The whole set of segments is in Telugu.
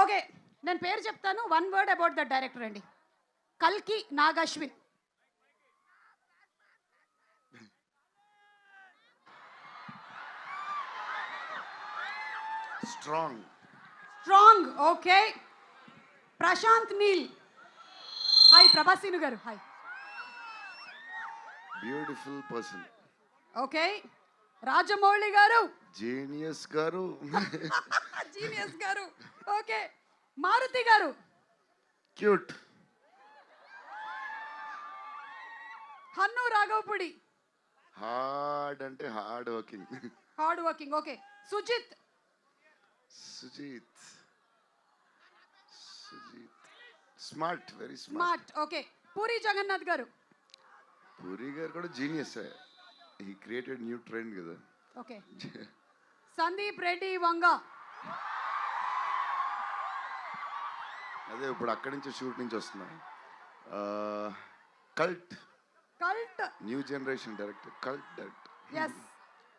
ఓకే, నేను పేరు చెప్తాను. One word about the director అండి. కల్కి Nag Ashwin. Strong. Strong. Okay. Prashanth Neel. Hi ప్రభాసీను గారు. Hi. Beautiful person. Okay. Rajamouli గారు. జీనియస్ గారు. జీనియస్ గారు. ఓకే. మారుతి గారు. క్యూట్. హన్ను రాఘవపుడి. హార్డ్ అంటే hard working. Hard working. Okay. Sujeeth. Sujeeth. Smart, very smart. Smart. Okay. Puri Jagannadh గారు. పూరి గారు కూడా genius. He created new trend కదా. ఓకే. సందీప్ రెడ్డి వంగ. అదే ఇప్పుడు అక్కడి నుంచి షూట్ నుంచి వస్తున్నా. Cult. Cult. New generation director, cult director. Yes.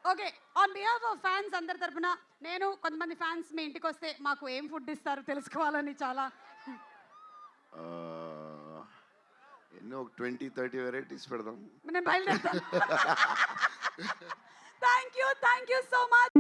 Okay. On behalf of fans అందరి తరపున నేను కొంతమంది ఫ్యాన్స్ మీ ఇంటికి వస్తే మాకు ఏం ఫుడ్ ఇస్తారు తెలుసుకోవాలని చాలా ఎన్నో 20-30 వెరైటీస్ పెడదాం. నేను బయలుదేరుతాను. Thank you so much.